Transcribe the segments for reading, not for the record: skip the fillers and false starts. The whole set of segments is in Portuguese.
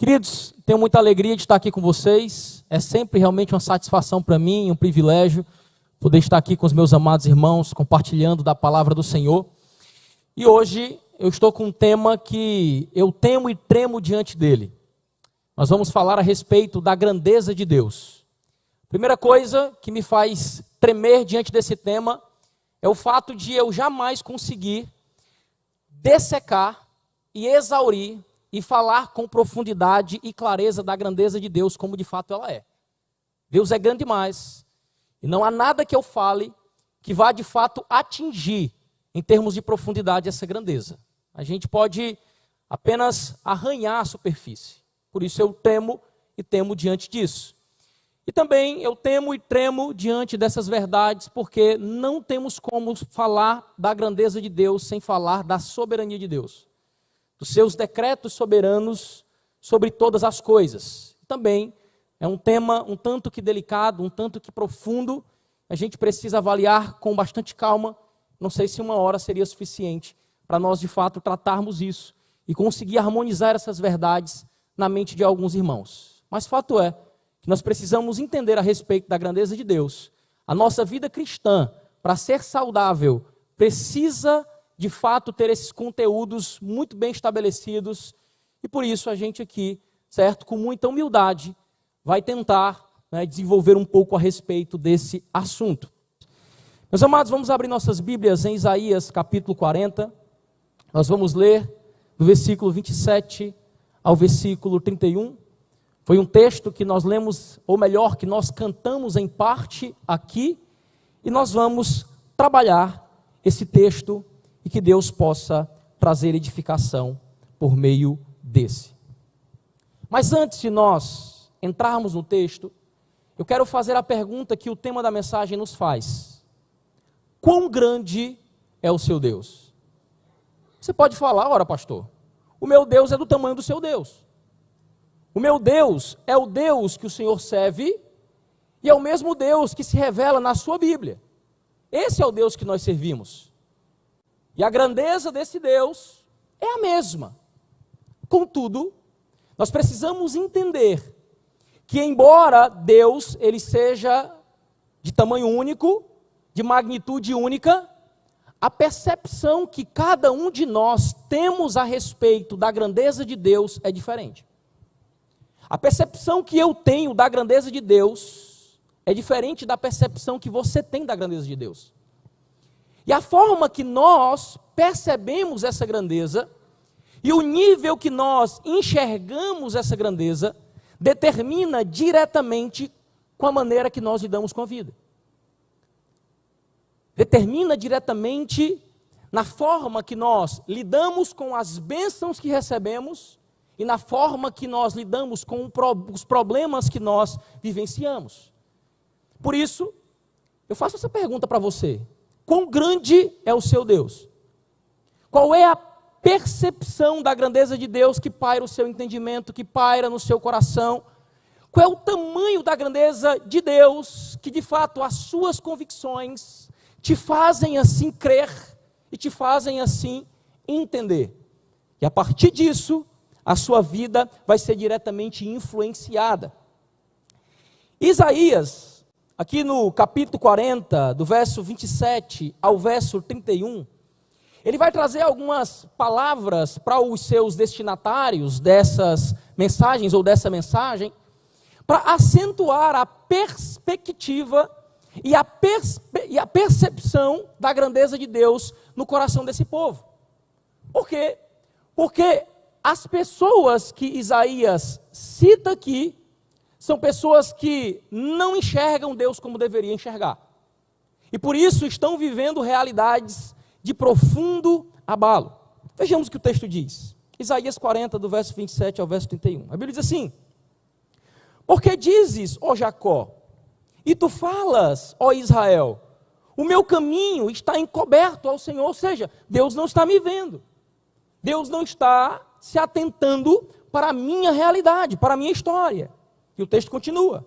Queridos, tenho muita alegria de estar aqui com vocês. É sempre realmente uma satisfação para mim, um privilégio poder estar aqui com os meus amados irmãos, compartilhando da palavra do Senhor. E hoje eu estou com um tema que eu temo e tremo diante dele. Nós vamos falar a respeito da grandeza de Deus. Primeira coisa que me faz tremer diante desse tema é o fato de eu jamais conseguir dessecar e exaurir e falar com profundidade e clareza da grandeza de Deus, como de fato ela é. Deus é grande demais, e não há nada que eu fale que vá de fato atingir, em termos de profundidade, essa grandeza. A gente pode apenas arranhar a superfície. Por isso eu temo e temo diante disso. E também eu temo e tremo diante dessas verdades, porque não temos como falar da grandeza de Deus sem falar da soberania de Deus, dos seus decretos soberanos sobre todas as coisas. Também é um tema um tanto que delicado, um tanto que profundo. A gente precisa avaliar com bastante calma. Não sei se uma hora seria suficiente para nós de fato tratarmos isso e conseguir harmonizar essas verdades na mente de alguns irmãos. Mas fato é que nós precisamos entender a respeito da grandeza de Deus. A nossa vida cristã, para ser saudável, precisa de fato ter esses conteúdos muito bem estabelecidos, e por isso a gente aqui, certo, com muita humildade, vai tentar desenvolver um pouco a respeito desse assunto. Meus amados, vamos abrir nossas Bíblias em Isaías capítulo 40, nós vamos ler do versículo 27 ao versículo 31, foi um texto que nós lemos, ou melhor, que nós cantamos em parte aqui, e nós vamos trabalhar esse texto e que Deus possa trazer edificação por meio desse. Mas antes de nós entrarmos no texto, eu quero fazer a pergunta que o tema da mensagem nos faz: quão grande é o seu Deus? Você pode falar: ora pastor, o meu Deus é do tamanho do seu Deus. O meu Deus é o Deus que o Senhor serve e é o mesmo Deus que se revela na sua Bíblia. Esse é o Deus que nós servimos. E a grandeza desse Deus é a mesma. Contudo, nós precisamos entender que embora Deus ele seja de tamanho único, de magnitude única, a percepção que cada um de nós temos a respeito da grandeza de Deus é diferente. A percepção que eu tenho da grandeza de Deus é diferente da percepção que você tem da grandeza de Deus. E a forma que nós percebemos essa grandeza e o nível que nós enxergamos essa grandeza determina diretamente com a maneira que nós lidamos com a vida. Determina diretamente na forma que nós lidamos com as bênçãos que recebemos e na forma que nós lidamos com os problemas que nós vivenciamos. Por isso, eu faço essa pergunta para você: quão grande é o seu Deus? Qual é a percepção da grandeza de Deus que paira o seu entendimento, que paira no seu coração? Qual é o tamanho da grandeza de Deus que de fato as suas convicções te fazem assim crer e te fazem assim entender? E a partir disso, a sua vida vai ser diretamente influenciada. Isaías, aqui no capítulo 40, do verso 27 ao verso 31, ele vai trazer algumas palavras para os seus destinatários dessas mensagens ou dessa mensagem, para acentuar a perspectiva e a percepção da grandeza de Deus no coração desse povo. Por quê? Porque as pessoas que Isaías cita aqui são pessoas que não enxergam Deus como deveria enxergar. E por isso estão vivendo realidades de profundo abalo. Vejamos o que o texto diz. Isaías 40, do verso 27 ao verso 31. A Bíblia diz assim: porque dizes, ó Jacó, e tu falas, ó Israel, o meu caminho está encoberto ao Senhor. Ou seja, Deus não está me vendo. Deus não está se atentando para a minha realidade, para a minha história. E o texto continua: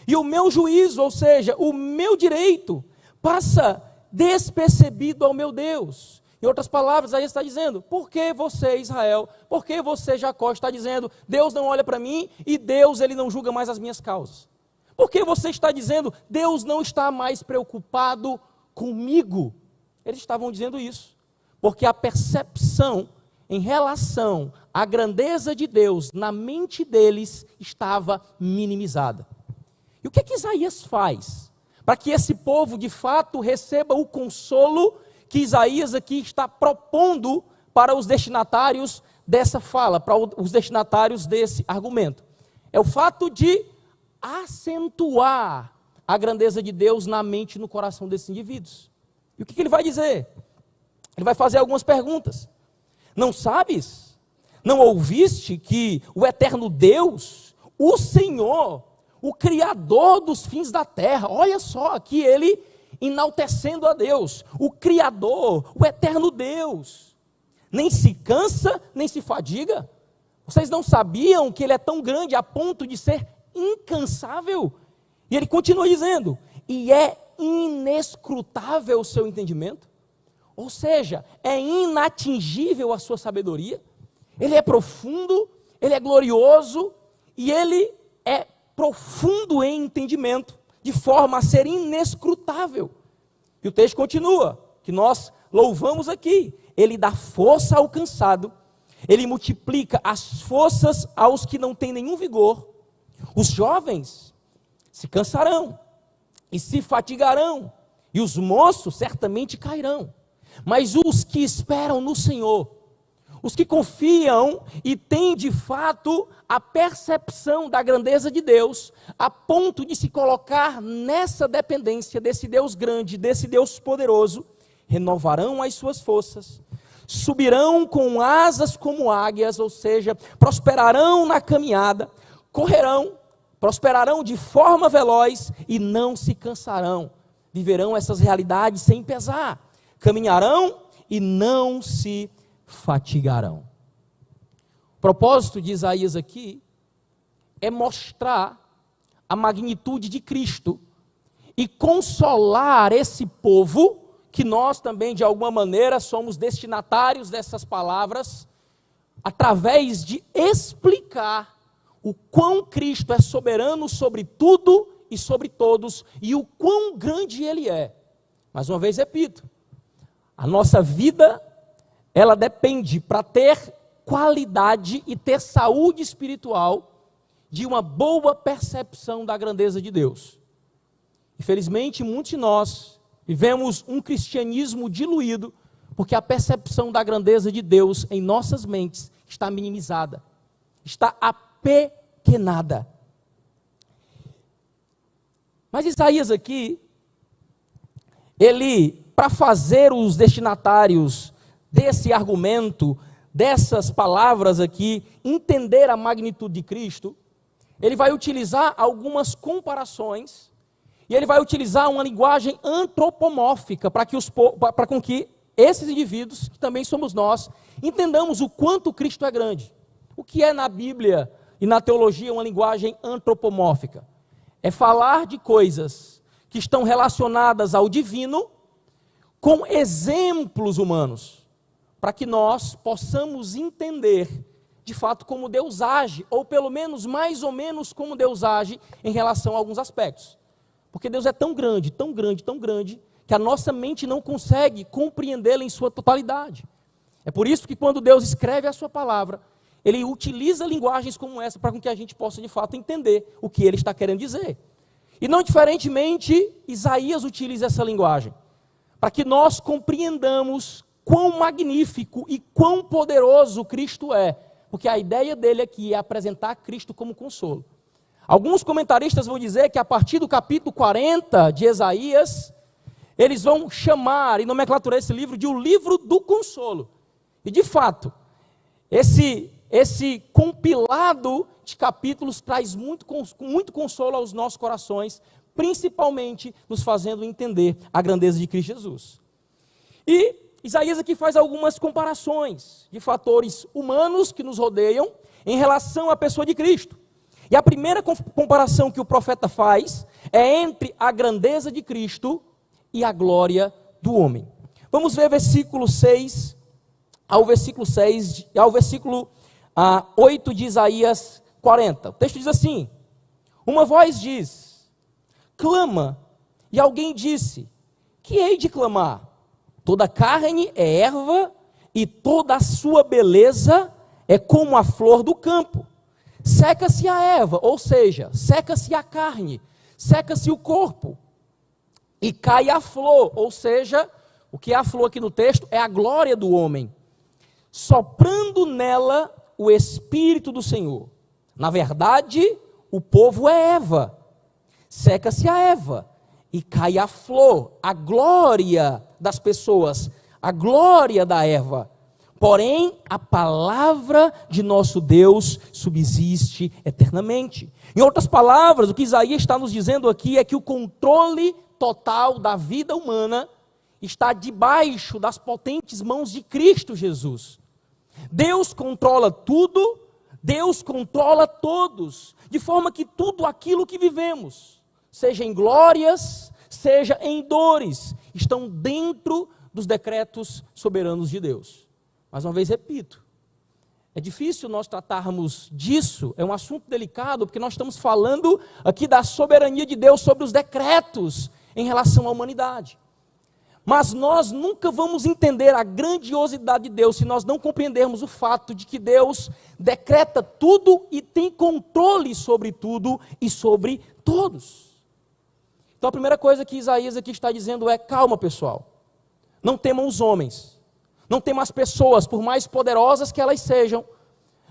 e o meu juízo, ou seja, o meu direito, passa despercebido ao meu Deus, Em outras palavras, Isaías está dizendo, por que você, Israel, por que você, Jacó, está dizendo, Deus não olha para mim e Deus ele não julga mais as minhas causas? Por que você está dizendo, Deus não está mais preocupado comigo? Eles estavam dizendo isso, porque a percepção em relação à grandeza de Deus na mente deles estava minimizada. E o que Isaías faz para que esse povo de fato receba o consolo que Isaías aqui está propondo para os destinatários dessa fala, para os destinatários desse argumento? É o fato de acentuar a grandeza de Deus na mente e no coração desses indivíduos. E o que ele vai dizer? Ele vai fazer algumas perguntas. Não sabes? Não ouviste que o eterno Deus, o Senhor, o Criador dos fins da terra, olha só aqui ele enaltecendo a Deus, o Criador, o eterno Deus, nem se cansa, nem se fadiga. Vocês não sabiam que ele é tão grande a ponto de ser incansável? E ele continua dizendo, e é inescrutável o seu entendimento, ou seja, é inatingível a sua sabedoria. Ele é profundo, ele é glorioso e ele é profundo em entendimento, de forma a ser inescrutável. E o texto continua, que nós louvamos aqui, ele dá força ao cansado, ele multiplica as forças aos que não têm nenhum vigor. Os jovens se cansarão e se fatigarão, e os moços certamente cairão. Mas os que esperam no Senhor, os que confiam e têm de fato a percepção da grandeza de Deus, a ponto de se colocar nessa dependência desse Deus grande, desse Deus poderoso, renovarão as suas forças, subirão com asas como águias, ou seja, prosperarão na caminhada, correrão, prosperarão de forma veloz e não se cansarão, viverão essas realidades sem pesar, caminharão e não se fatigarão. O propósito de Isaías aqui é mostrar a magnitude de Cristo e consolar esse povo, que nós também de alguma maneira somos destinatários dessas palavras, através de explicar o quão Cristo é soberano sobre tudo e sobre todos, e o quão grande Ele é. Mais uma vez repito, a nossa vida, ela depende, para ter qualidade e ter saúde espiritual, de uma boa percepção da grandeza de Deus. Infelizmente, muitos de nós vivemos um cristianismo diluído, porque a percepção da grandeza de Deus em nossas mentes está minimizada, está apequenada. Mas Isaías aqui, ele, para fazer os destinatários desse argumento, dessas palavras aqui, entender a magnitude de Cristo, ele vai utilizar algumas comparações, e ele vai utilizar uma linguagem antropomórfica, para com que esses indivíduos, que também somos nós, entendamos o quanto Cristo é grande. O que é na Bíblia e na teologia uma linguagem antropomórfica? É falar de coisas que estão relacionadas ao divino com exemplos humanos, para que nós possamos entender de fato como Deus age, ou pelo menos mais ou menos como Deus age em relação a alguns aspectos. Porque Deus é tão grande, tão grande, tão grande, que a nossa mente não consegue compreendê-lo em sua totalidade. É por isso que quando Deus escreve a sua palavra, Ele utiliza linguagens como essa para que a gente possa de fato entender o que Ele está querendo dizer. E não diferentemente, Isaías utiliza essa linguagem, para que nós compreendamos quão magnífico e quão poderoso Cristo é, porque a ideia dele aqui é apresentar Cristo como consolo. Alguns comentaristas vão dizer que a partir do capítulo 40 de Isaías, eles vão chamar e nomenclaturar esse livro de o livro do consolo. E de fato, esse compilado de capítulos traz muito consolo aos nossos corações, principalmente nos fazendo entender a grandeza de Cristo Jesus. E Isaías aqui faz algumas comparações de fatores humanos que nos rodeiam em relação à pessoa de Cristo. E a primeira comparação que o profeta faz é entre a grandeza de Cristo e a glória do homem. Vamos ver versículo 6 ao versículo 6, ao versículo 8 de Isaías 40. O texto diz assim: uma voz diz, clama, e alguém disse, que hei de clamar? Toda carne é erva, e toda a sua beleza é como a flor do campo. Seca-se a erva, ou seja, seca-se a carne, seca-se o corpo, e cai a flor, ou seja, o que é a flor aqui no texto é a glória do homem, soprando nela o Espírito do Senhor. Na verdade, o povo é erva, seca-se a erva, e cai a flor, a glória das pessoas, a glória da erva. Porém, a palavra de nosso Deus subsiste eternamente. Em outras palavras, o que Isaías está nos dizendo aqui é que o controle total da vida humana está debaixo das potentes mãos de Cristo Jesus. Deus controla tudo, Deus controla todos, de forma que tudo aquilo que vivemos, seja em glórias, seja em dores, estão dentro dos decretos soberanos de Deus. Mais uma vez repito, é difícil nós tratarmos disso, é um assunto delicado, porque nós estamos falando aqui da soberania de Deus sobre os decretos em relação à humanidade. Mas nós nunca vamos entender a grandiosidade de Deus se nós não compreendermos o fato de que Deus decreta tudo e tem controle sobre tudo e sobre todos. Então a primeira coisa que Isaías aqui está dizendo é: calma, pessoal, não temam os homens, não temam as pessoas, por mais poderosas que elas sejam,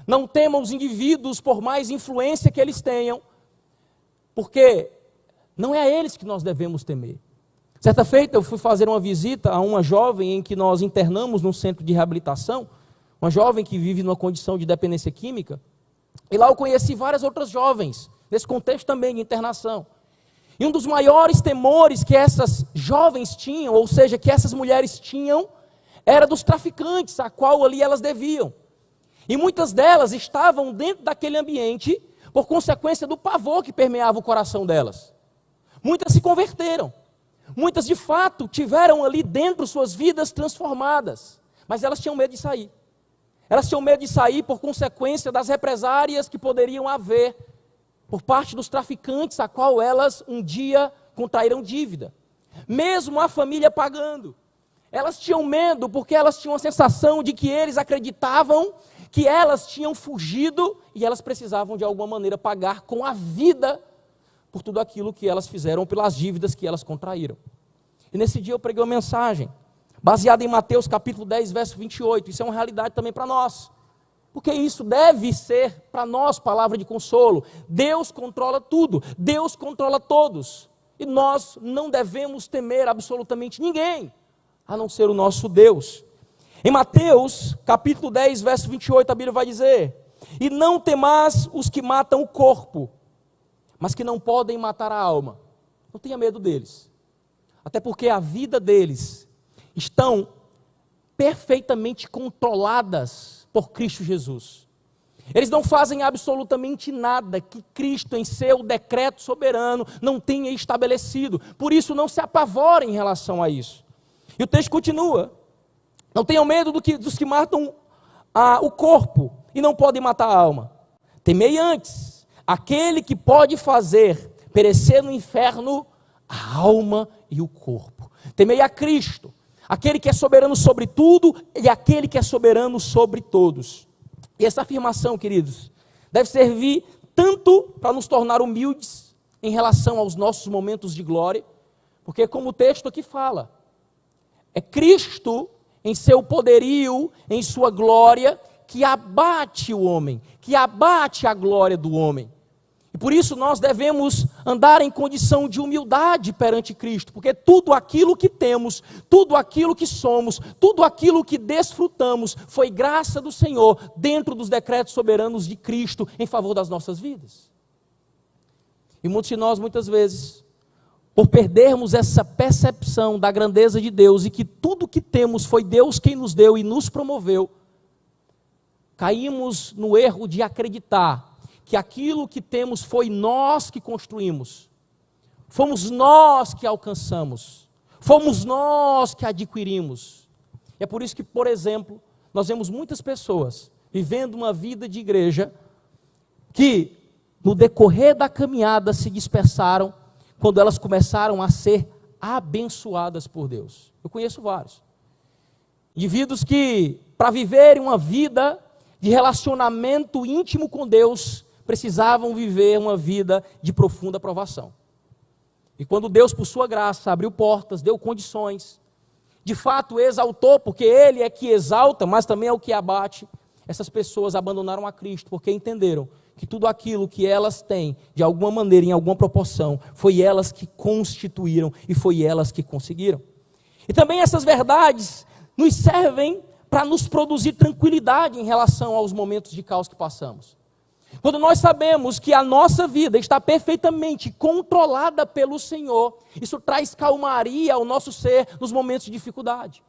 não temam os indivíduos, por mais influência que eles tenham, porque não é a eles que nós devemos temer. Certa feita eu fui fazer uma visita a uma jovem em que nós internamos num centro de reabilitação, uma jovem que vive numa condição de dependência química, e lá eu conheci várias outras jovens, nesse contexto também de internação. E um dos maiores temores que essas jovens tinham, ou seja, que essas mulheres tinham, era dos traficantes, a qual ali elas deviam. E muitas delas estavam dentro daquele ambiente por consequência do pavor que permeava o coração delas. Muitas se converteram. Muitas, de fato, tiveram ali dentro suas vidas transformadas, mas elas tinham medo de sair. Elas tinham medo de sair por consequência das represárias que poderiam haver por parte dos traficantes, a qual elas um dia contraíram dívida. Mesmo a família pagando. Elas tinham medo porque elas tinham a sensação de que eles acreditavam que elas tinham fugido e elas precisavam de alguma maneira pagar com a vida por tudo aquilo que elas fizeram, pelas dívidas que elas contraíram. E nesse dia eu preguei uma mensagem, baseada em Mateus capítulo 10, verso 28, isso é uma realidade também para nós, porque isso deve ser para nós palavra de consolo. Deus controla tudo, Deus controla todos, e nós não devemos temer absolutamente ninguém, a não ser o nosso Deus. Em Mateus capítulo 10, verso 28, a Bíblia vai dizer: e não temais os que matam o corpo, mas que não podem matar a alma. Não tenha medo deles. Até porque a vida deles estão perfeitamente controladas por Cristo Jesus. Eles não fazem absolutamente nada que Cristo, em seu decreto soberano, não tenha estabelecido. Por isso, não se apavorem em relação a isso. E o texto continua: não tenham medo dos que matam o corpo e não podem matar a alma. Temei antes aquele que pode fazer perecer no inferno a alma e o corpo. Temei a Cristo, aquele que é soberano sobre tudo e aquele que é soberano sobre todos. E essa afirmação, queridos, deve servir tanto para nos tornar humildes em relação aos nossos momentos de glória, porque como o texto aqui fala, é Cristo em seu poderio, em sua glória, que abate o homem, que abate a glória do homem. E por isso nós devemos andar em condição de humildade perante Cristo, porque tudo aquilo que temos, tudo aquilo que somos, tudo aquilo que desfrutamos, foi graça do Senhor, dentro dos decretos soberanos de Cristo, em favor das nossas vidas. E muitos de nós, muitas vezes, por perdermos essa percepção da grandeza de Deus, e que tudo que temos foi Deus quem nos deu e nos promoveu, caímos no erro de acreditar que aquilo que temos foi nós que construímos, fomos nós que alcançamos, Fomos nós que adquirimos. É por isso que, por exemplo, nós vemos muitas pessoas vivendo uma vida de igreja que, no decorrer da caminhada, se dispersaram quando elas começaram a ser abençoadas por Deus. Eu conheço vários. Indivíduos que, para viverem uma vida de relacionamento íntimo com Deus, precisavam viver uma vida de profunda provação. E quando Deus, por sua graça, abriu portas, deu condições, de fato exaltou, porque Ele é que exalta, mas também é o que abate, essas pessoas abandonaram a Cristo, porque entenderam que tudo aquilo que elas têm, de alguma maneira, em alguma proporção, foi elas que constituíram e foi elas que conseguiram. E também essas verdades nos servem para nos produzir tranquilidade em relação aos momentos de caos que passamos. Quando nós sabemos que a nossa vida está perfeitamente controlada pelo Senhor, isso traz calmaria ao nosso ser nos momentos de dificuldade.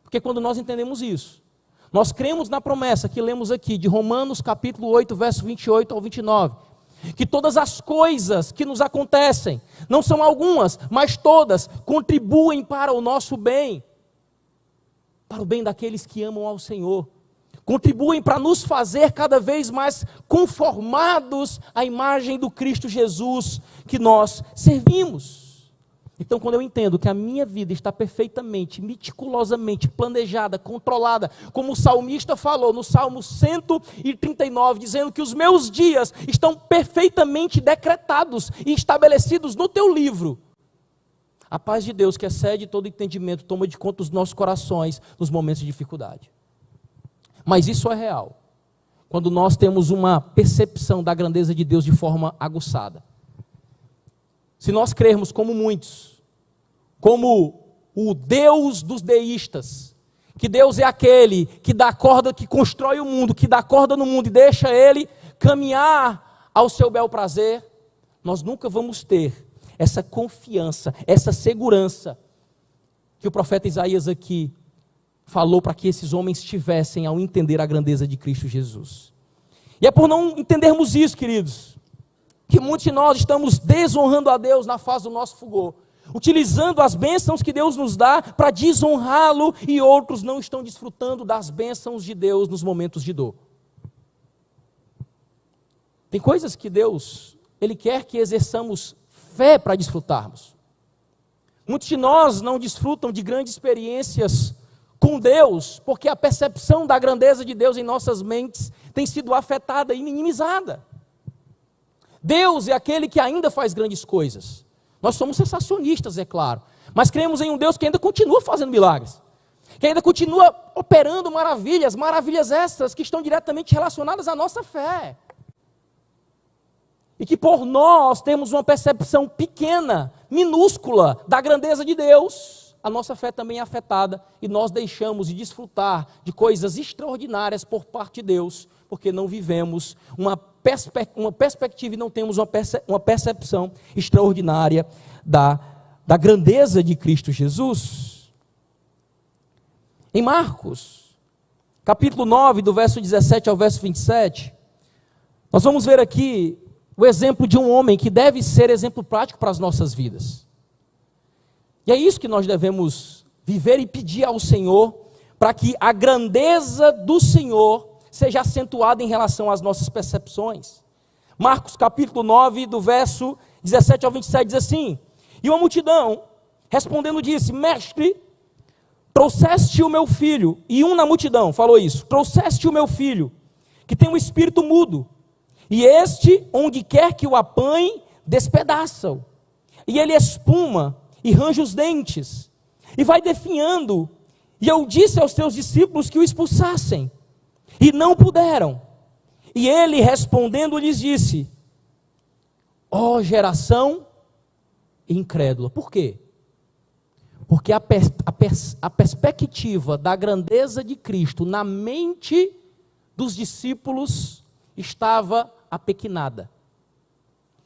Porque quando nós entendemos isso, nós cremos na promessa que lemos aqui, de Romanos capítulo 8, verso 28 ao 29, que todas as coisas que nos acontecem, não são algumas, mas todas, contribuem para o nosso bem, para o bem daqueles que amam ao Senhor. Contribuem para nos fazer cada vez mais conformados à imagem do Cristo Jesus que nós servimos. Então, quando eu entendo que a minha vida está perfeitamente, meticulosamente planejada, controlada, como o salmista falou no Salmo 139, dizendo que os meus dias estão perfeitamente decretados e estabelecidos no teu livro, a paz de Deus, que excede todo entendimento, toma de conta os nossos corações nos momentos de dificuldade. Mas isso é real, quando nós temos uma percepção da grandeza de Deus de forma aguçada. Se nós crermos como muitos, como o Deus dos deístas, que Deus é aquele que dá corda, que constrói o mundo, que dá corda no mundo e deixa ele caminhar ao seu bel prazer, nós nunca vamos ter essa confiança, essa segurança que o profeta Isaías aqui falou para que esses homens tivessem ao entender a grandeza de Cristo Jesus. E é por não entendermos isso, queridos, que muitos de nós estamos desonrando a Deus na fase do nosso fulgor, utilizando as bênçãos que Deus nos dá para desonrá-lo, e outros não estão desfrutando das bênçãos de Deus nos momentos de dor. Tem coisas que Deus, Ele quer que exerçamos fé para desfrutarmos. Muitos de nós não desfrutam de grandes experiências com Deus, porque a percepção da grandeza de Deus em nossas mentes tem sido afetada e minimizada. Deus é aquele que ainda faz grandes coisas. Nós somos sensacionistas, é claro, mas cremos em um Deus que ainda continua fazendo milagres, que ainda continua operando maravilhas, maravilhas essas que estão diretamente relacionadas à nossa fé. E que por nós temos uma percepção pequena, minúscula da grandeza de Deus, a nossa fé também é afetada e nós deixamos de desfrutar de coisas extraordinárias por parte de Deus, porque não vivemos uma perspectiva e não temos uma percepção extraordinária da grandeza de Cristo Jesus. Em Marcos, capítulo 9, do verso 17 ao verso 27, nós vamos ver aqui o exemplo de um homem que deve ser exemplo prático para as nossas vidas. E é isso que nós devemos viver e pedir ao Senhor, para que a grandeza do Senhor seja acentuada em relação às nossas percepções. Marcos capítulo 9, do verso 17 ao 27, diz assim: e uma multidão, respondendo, disse: mestre, trouxeste o meu filho, e um na multidão falou isso, trouxeste o meu filho, que tem um espírito mudo, e este, onde quer que o apanhe, despedaça-o, e ele espuma, e range os dentes, e vai definhando, e eu disse aos teus discípulos que o expulsassem, e não puderam. E ele respondendo lhes disse: ó geração incrédula. Por quê? Porque a perspectiva da grandeza de Cristo na mente dos discípulos estava apequenada,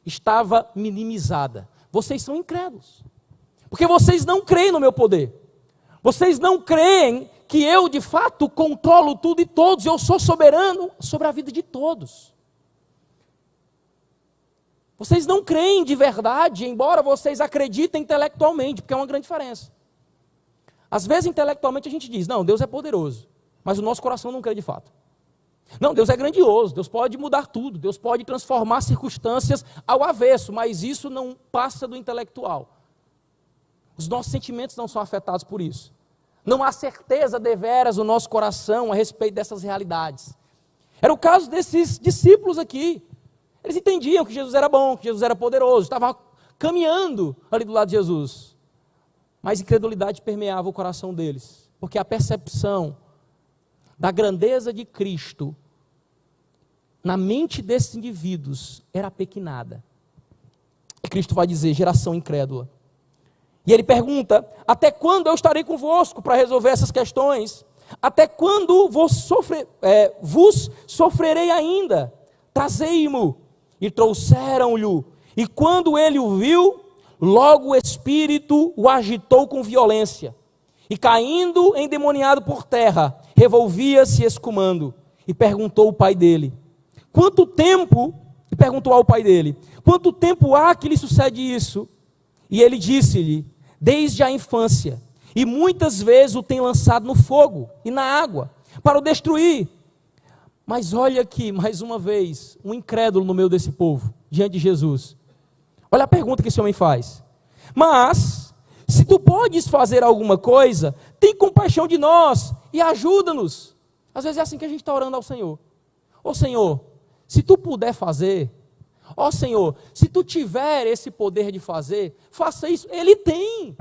estava minimizada. Vocês são incrédulos, porque vocês não creem no meu poder, vocês não creem que eu de fato controlo tudo e todos, eu sou soberano sobre a vida de todos. Vocês não creem de verdade, embora vocês acreditem intelectualmente, porque é uma grande diferença. Às vezes, intelectualmente, a gente diz, não, Deus é poderoso, mas o nosso coração não crê de fato. Não, Deus é grandioso, Deus pode mudar tudo, Deus pode transformar circunstâncias ao avesso, mas isso não passa do intelectual. Os nossos sentimentos não são afetados por isso. Não há certeza deveras no nosso coração a respeito dessas realidades. Era o caso desses discípulos aqui. Eles entendiam que Jesus era bom, que Jesus era poderoso, estavam caminhando ali do lado de Jesus. Mas incredulidade permeava o coração deles, porque a percepção da grandeza de Cristo na mente desses indivíduos era apequenada. E Cristo vai dizer, geração incrédula. E ele pergunta, até quando eu estarei convosco para resolver essas questões? Até quando vos sofrerei ainda? Trazei-mo. E trouxeram-lhe. E quando ele o viu, logo o espírito o agitou com violência. E caindo endemoniado por terra, revolvia-se escumando. E perguntou ao pai dele, quanto tempo há que lhe sucede isso? E ele disse-lhe, desde a infância, e muitas vezes o tem lançado no fogo e na água, para o destruir. Mas olha aqui, mais uma vez, um incrédulo no meio desse povo, diante de Jesus. Olha a pergunta que esse homem faz. Mas, se tu podes fazer alguma coisa, tem compaixão de nós e ajuda-nos. Às vezes é assim que a gente está orando ao Senhor. Ô Senhor, se tu puder fazer, ó Senhor, se tu tiver esse poder de fazer, faça isso. Ele tem.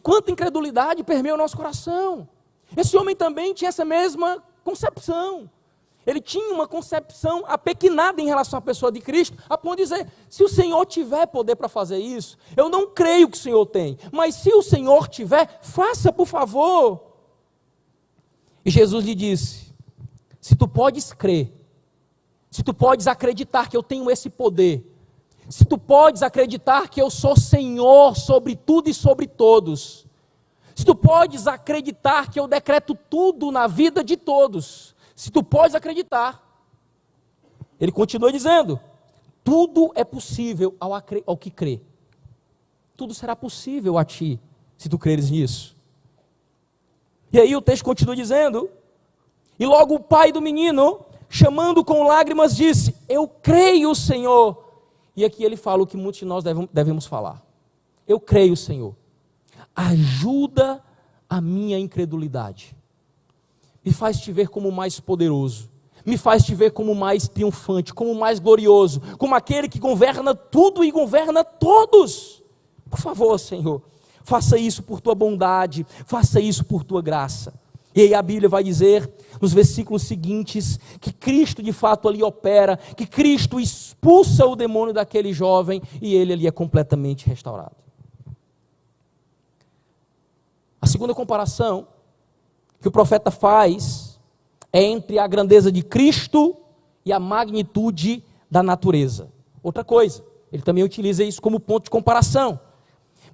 Quanta incredulidade permeia o nosso coração. Esse homem também tinha essa mesma concepção. Ele tinha uma concepção apequenada em relação à pessoa de Cristo, a ponto de dizer, se o Senhor tiver poder para fazer isso, eu não creio que o Senhor tem, mas se o Senhor tiver, faça por favor. E Jesus lhe disse, se tu podes crer, se tu podes acreditar que eu tenho esse poder, se tu podes acreditar que eu sou Senhor sobre tudo e sobre todos, se tu podes acreditar que eu decreto tudo na vida de todos, se tu podes acreditar, ele continua dizendo, tudo é possível ao que crê, tudo será possível a ti, se tu creres nisso. E aí o texto continua dizendo, e logo o pai do menino, chamando com lágrimas, disse, eu creio, Senhor. E aqui ele fala o que muitos de nós devemos falar. Eu creio, Senhor. Ajuda a minha incredulidade. Me faz te ver como mais poderoso. Me faz te ver como mais triunfante, como mais glorioso, como aquele que governa tudo e governa todos. Por favor, Senhor, faça isso por tua bondade, faça isso por tua graça. E aí a Bíblia vai dizer, nos versículos seguintes, que Cristo de fato ali opera, que Cristo expulsa o demônio daquele jovem, e ele ali é completamente restaurado. A segunda comparação que o profeta faz é entre a grandeza de Cristo e a magnitude da natureza. Outra coisa, ele também utiliza isso como ponto de comparação.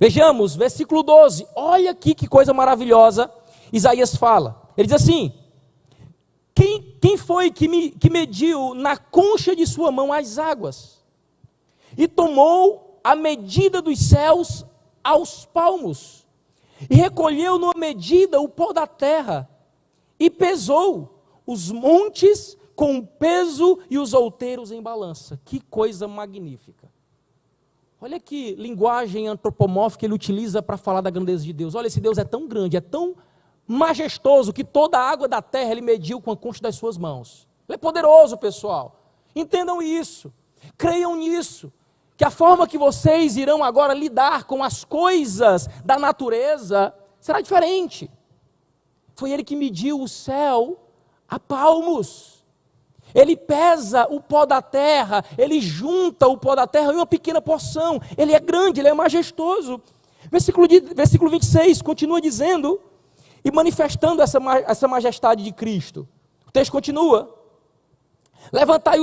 Vejamos, versículo 12, olha aqui que coisa maravilhosa. Isaías fala, ele diz assim, quem foi que mediu na concha de sua mão as águas, e tomou a medida dos céus aos palmos, e recolheu numa medida o pó da terra, e pesou os montes com peso e os outeiros em balança. Que coisa magnífica. Olha que linguagem antropomórfica ele utiliza para falar da grandeza de Deus. Olha, esse Deus é tão grande, é tão majestoso, que toda a água da terra ele mediu com a concha das suas mãos. Ele é poderoso, pessoal. Entendam isso. Creiam nisso. Que a forma que vocês irão agora lidar com as coisas da natureza será diferente. Foi ele que mediu o céu a palmos. Ele pesa o pó da terra, ele junta o pó da terra em uma pequena porção. Ele é grande, ele é majestoso. Versículo 26 continua dizendo e manifestando essa majestade de Cristo. O texto continua. Levantai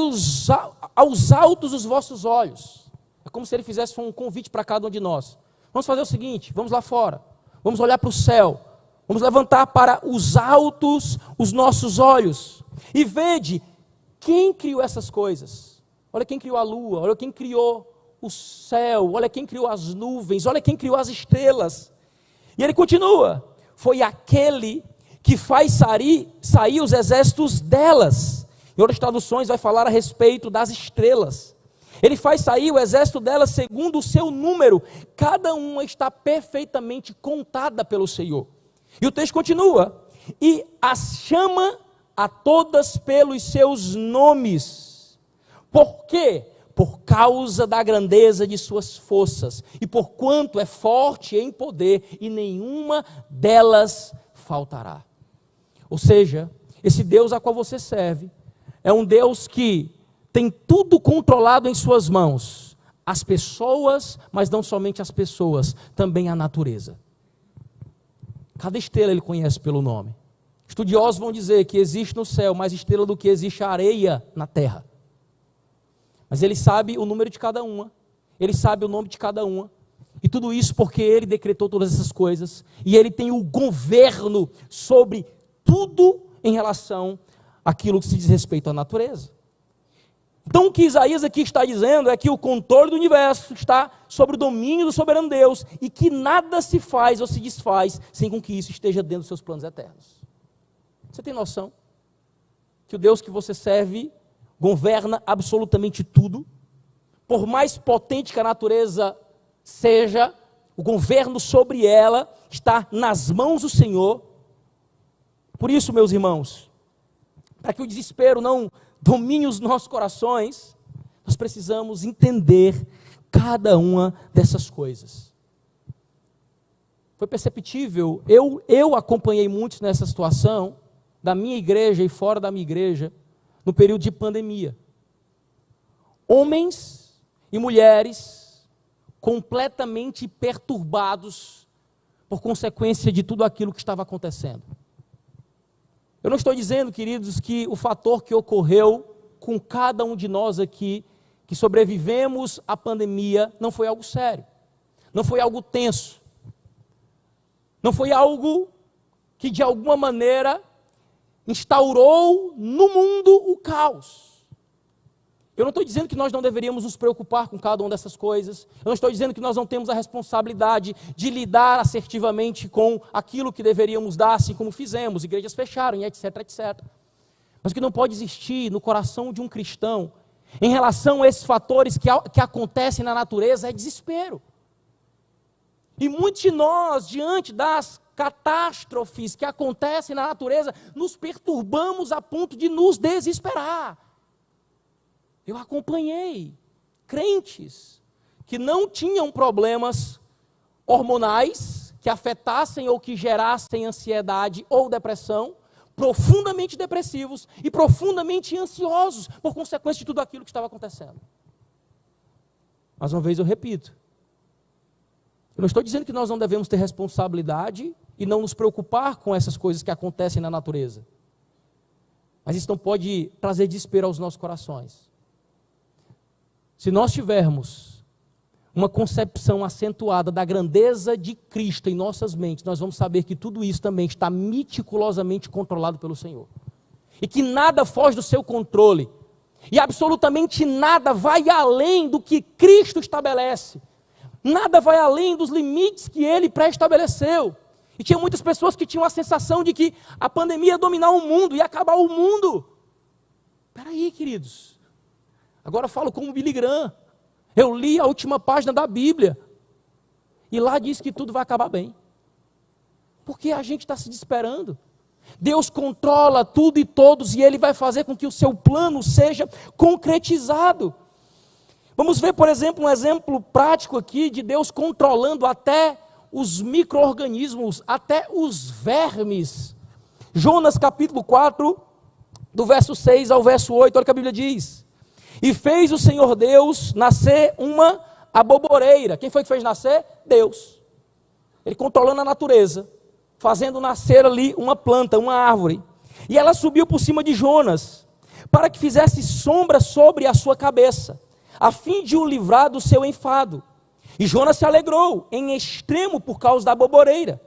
aos altos os vossos olhos. É como se ele fizesse um convite para cada um de nós. Vamos fazer o seguinte, vamos lá fora. Vamos olhar para o céu. Vamos levantar para os altos os nossos olhos. E vede quem criou essas coisas. Olha quem criou a lua, olha quem criou o céu, olha quem criou as nuvens, olha quem criou as estrelas. E ele continua, foi aquele que faz sair os exércitos delas. Em outras traduções vai falar a respeito das estrelas. Ele faz sair o exército delas segundo o seu número. Cada uma está perfeitamente contada pelo Senhor. E o texto continua. E as chama a todas pelos seus nomes. Por quê? Por causa da grandeza de suas forças. E por quanto é forte em poder. E nenhuma delas faltará. Ou seja, esse Deus a qual você serve é um Deus que tem tudo controlado em suas mãos. As pessoas, mas não somente as pessoas, também a natureza. Cada estrela ele conhece pelo nome. Estudiosos vão dizer que existe no céu mais estrela do que existe areia na terra. Mas ele sabe o número de cada uma. Ele sabe o nome de cada uma. E tudo isso porque ele decretou todas essas coisas. E ele tem o governo sobre tudo em relação àquilo que se diz respeito à natureza. Então o que Isaías aqui está dizendo é que o controle do universo está sob o domínio do soberano Deus e que nada se faz ou se desfaz sem com que isso esteja dentro dos seus planos eternos. Você tem noção que o Deus que você serve governa absolutamente tudo? Por mais potente que a natureza seja, o governo sobre ela está nas mãos do Senhor. Por isso, meus irmãos, para que o desespero não domine os nossos corações, nós precisamos entender cada uma dessas coisas. Foi perceptível, eu acompanhei muitos nessa situação, da minha igreja e fora da minha igreja, no período de pandemia. Homens e mulheres completamente perturbados por consequência de tudo aquilo que estava acontecendo. Eu não estou dizendo, queridos, que o fator que ocorreu com cada um de nós aqui, que sobrevivemos à pandemia, não foi algo sério, não foi algo tenso, não foi algo que de alguma maneira instaurou no mundo o caos. Eu não estou dizendo que nós não deveríamos nos preocupar com cada uma dessas coisas. Eu não estou dizendo que nós não temos a responsabilidade de lidar assertivamente com aquilo que deveríamos dar, assim como fizemos. Igrejas fecharam, e etc, etc. Mas o que não pode existir no coração de um cristão, em relação a esses fatores que acontecem na natureza, é desespero. E muitos de nós, diante das catástrofes que acontecem na natureza, nos perturbamos a ponto de nos desesperar. Eu acompanhei crentes que não tinham problemas hormonais que afetassem ou que gerassem ansiedade ou depressão, profundamente depressivos e profundamente ansiosos por consequência de tudo aquilo que estava acontecendo. Mais uma vez eu repito, eu não estou dizendo que nós não devemos ter responsabilidade e não nos preocupar com essas coisas que acontecem na natureza, mas isso não pode trazer desespero aos nossos corações. Se nós tivermos uma concepção acentuada da grandeza de Cristo em nossas mentes, nós vamos saber que tudo isso também está meticulosamente controlado pelo Senhor. E que nada foge do seu controle. E absolutamente nada vai além do que Cristo estabelece. Nada vai além dos limites que Ele pré-estabeleceu. E tinha muitas pessoas que tinham a sensação de que a pandemia ia dominar o mundo, ia acabar o mundo. Espera aí, queridos. Agora eu falo como Billy Graham. Eu li a última página da Bíblia. E lá diz que tudo vai acabar bem. Porque a gente está se desesperando. Deus controla tudo e todos. E Ele vai fazer com que o seu plano seja concretizado. Vamos ver, por exemplo, um exemplo prático aqui de Deus controlando até os micro-organismos, até os vermes. Jonas capítulo 4, do verso 6 ao verso 8, olha o que a Bíblia diz. E fez o Senhor Deus nascer uma aboboreira. Quem foi que fez nascer? Deus. Ele controlando a natureza, fazendo nascer ali uma planta, uma árvore. E ela subiu por cima de Jonas, para que fizesse sombra sobre a sua cabeça, a fim de o livrar do seu enfado. E Jonas se alegrou em extremo por causa da aboboreira.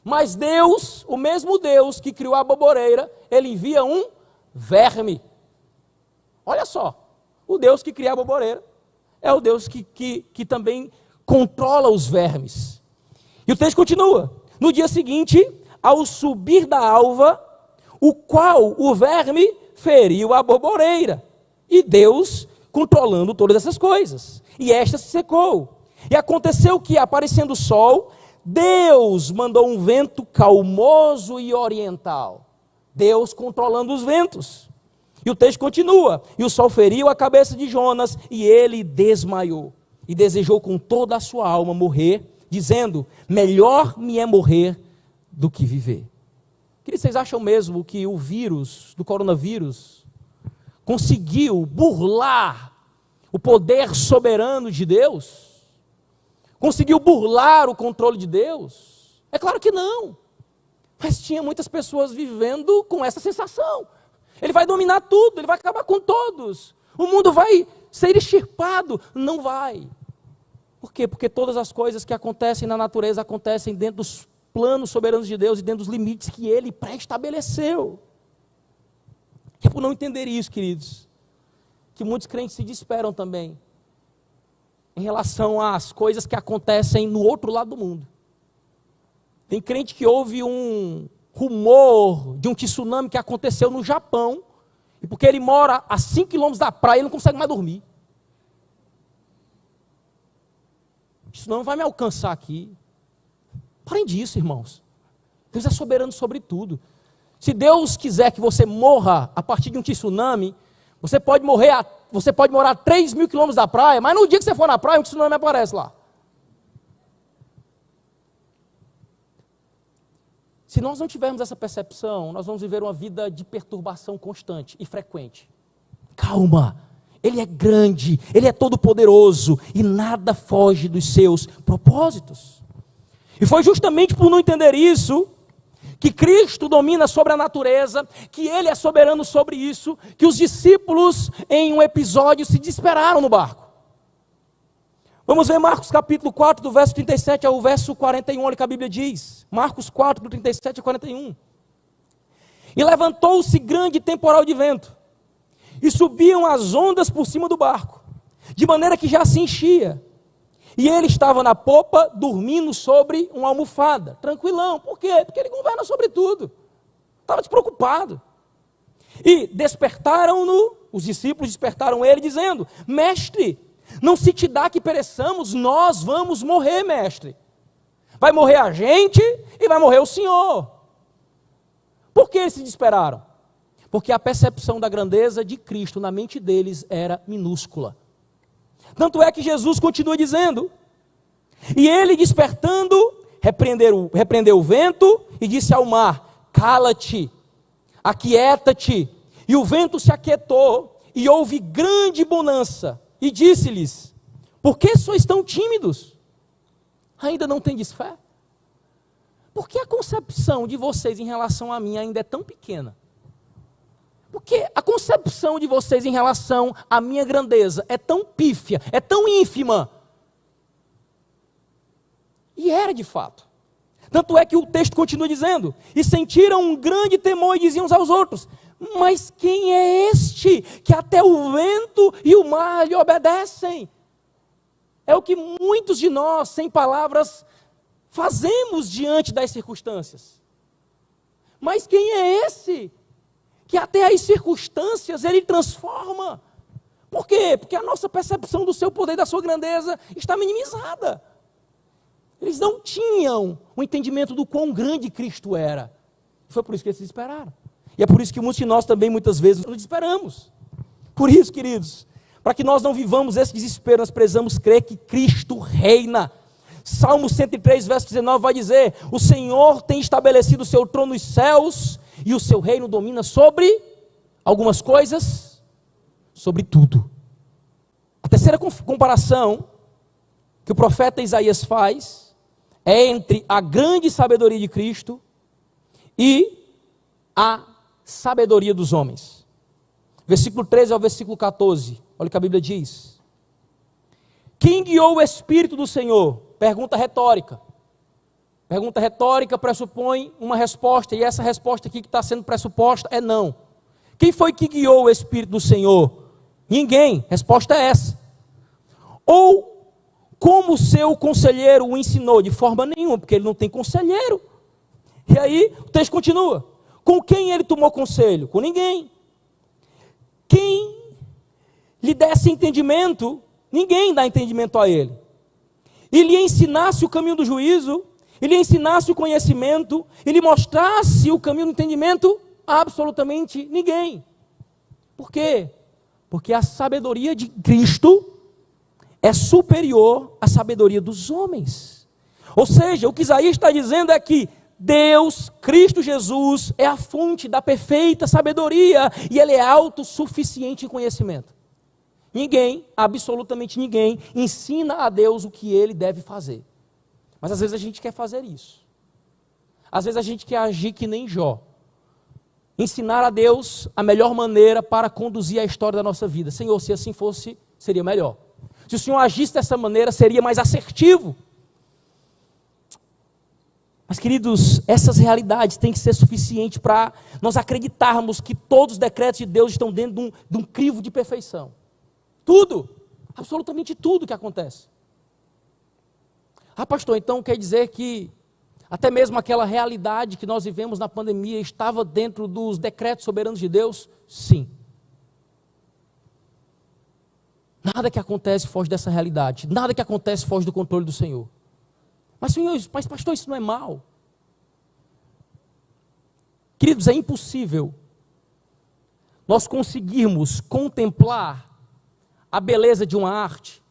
Mas Deus, o mesmo Deus que criou a aboboreira, Ele envia um verme. Olha só, o Deus que cria a aboboreira é o Deus que também controla os vermes. E o texto continua. No dia seguinte, ao subir da alva, o qual o verme feriu a borboreira. E Deus controlando todas essas coisas. E esta se secou. E aconteceu que, aparecendo o sol, Deus mandou um vento calmoso e oriental. Deus controlando os ventos. E o texto continua. E o sol feriu a cabeça de Jonas, e ele desmaiou. E desejou com toda a sua alma morrer, dizendo, melhor me é morrer do que viver. Queridos, vocês acham mesmo que o vírus, do coronavírus, conseguiu burlar o poder soberano de Deus? Conseguiu burlar o controle de Deus? É claro que não. Mas tinha muitas pessoas vivendo com essa sensação. Ele vai dominar tudo, ele vai acabar com todos. O mundo vai ser extirpado. Não vai. Por quê? Porque todas as coisas que acontecem na natureza acontecem dentro dos planos soberanos de Deus e dentro dos limites que Ele pré-estabeleceu. É por não entender isso, queridos, que muitos crentes se desesperam também em relação às coisas que acontecem no outro lado do mundo. Tem crente que ouve um rumor de um tsunami que aconteceu no Japão, e porque ele mora a 5 quilômetros da praia, ele não consegue mais dormir. Isso não vai me alcançar aqui. Parem disso, irmãos. Deus é soberano sobre tudo. Se Deus quiser que você morra a partir de um tsunami, você pode morar a 3 mil quilômetros da praia, mas no dia que você for na praia, um tsunami aparece lá. Se nós não tivermos essa percepção, nós vamos viver uma vida de perturbação constante e frequente. Calma, Ele é grande, Ele é todo poderoso e nada foge dos seus propósitos. E foi justamente por não entender isso, que Cristo domina sobre a natureza, que Ele é soberano sobre isso, que os discípulos em um episódio se desesperaram no barco. Vamos ver Marcos capítulo 4, do verso 37 ao verso 41, olha o que a Bíblia diz. Marcos 4, do 37 ao 41. E levantou-se grande temporal de vento, e subiam as ondas por cima do barco, de maneira que já se enchia. E ele estava na popa, dormindo sobre uma almofada, tranquilão. Por quê? Porque ele governa sobre tudo. Estava despreocupado. E despertaram-no, os discípulos despertaram ele, dizendo, mestre, não se te dá que pereçamos, nós vamos morrer, mestre. Vai morrer a gente e vai morrer o Senhor. Por que eles se desesperaram? Porque a percepção da grandeza de Cristo na mente deles era minúscula. Tanto é que Jesus continua dizendo, e ele despertando, repreendeu o vento e disse ao mar, cala-te, aquieta-te. E o vento se aquietou e houve grande bonança. E disse-lhes, por que sois tão tímidos? Ainda não tendes fé? Por que a concepção de vocês em relação a mim ainda é tão pequena? Porque a concepção de vocês em relação à minha grandeza é tão pífia, é tão ínfima. E era de fato. Tanto é que o texto continua dizendo, e sentiram um grande temor e diziam uns aos outros, mas quem é este que até o vento e o mar lhe obedecem? É o que muitos de nós, sem palavras, fazemos diante das circunstâncias. Mas quem é esse que até as circunstâncias ele transforma? Por quê? Porque a nossa percepção do seu poder, da sua grandeza, está minimizada. Eles não tinham o entendimento do quão grande Cristo era. Foi por isso que eles se desesperaram. E é por isso que muitos de nós também, muitas vezes, nos desesperamos. Por isso, queridos, para que nós não vivamos esse desespero, nós precisamos crer que Cristo reina. Salmo 103, verso 19 vai dizer, o Senhor tem estabelecido o seu trono nos céus e o seu reino domina sobre algumas coisas, sobre tudo. A terceira comparação que o profeta Isaías faz é entre a grande sabedoria de Cristo e a sabedoria dos homens. Versículo 13 ao versículo 14, olha o que a Bíblia diz. Quem guiou o Espírito do Senhor? Pergunta retórica. Pergunta retórica pressupõe uma resposta, e essa resposta aqui que está sendo pressuposta é não. Quem foi que guiou o Espírito do Senhor? Ninguém. Resposta é essa. Ou como seu conselheiro o ensinou? De forma nenhuma, porque ele não tem conselheiro. E aí o texto continua. Com quem ele tomou conselho? Com ninguém. Quem lhe desse entendimento? Ninguém dá entendimento a ele. E lhe ensinasse o caminho do juízo, e lhe ensinasse o conhecimento, e lhe mostrasse o caminho do entendimento? Absolutamente ninguém. Por quê? Porque a sabedoria de Cristo é superior à sabedoria dos homens. Ou seja, o que Isaías está dizendo é que Deus, Cristo Jesus, é a fonte da perfeita sabedoria, e Ele é autossuficiente em conhecimento. Ninguém, absolutamente ninguém, ensina a Deus o que Ele deve fazer. Mas às vezes a gente quer fazer isso. Às vezes a gente quer agir que nem Jó. Ensinar a Deus a melhor maneira para conduzir a história da nossa vida. Senhor, se assim fosse, seria melhor. Se o Senhor agisse dessa maneira, seria mais assertivo. Mas, queridos, essas realidades têm que ser suficientes para nós acreditarmos que todos os decretos de Deus estão dentro de um crivo de perfeição. Tudo, absolutamente tudo que acontece. Ah, pastor, então quer dizer que até mesmo aquela realidade que nós vivemos na pandemia estava dentro dos decretos soberanos de Deus? Sim. Nada que acontece foge dessa realidade. Nada que acontece foge do controle do Senhor. Mas, Senhor, mas pastor, isso não é mal. Queridos, é impossível nós conseguirmos contemplar a beleza de uma arte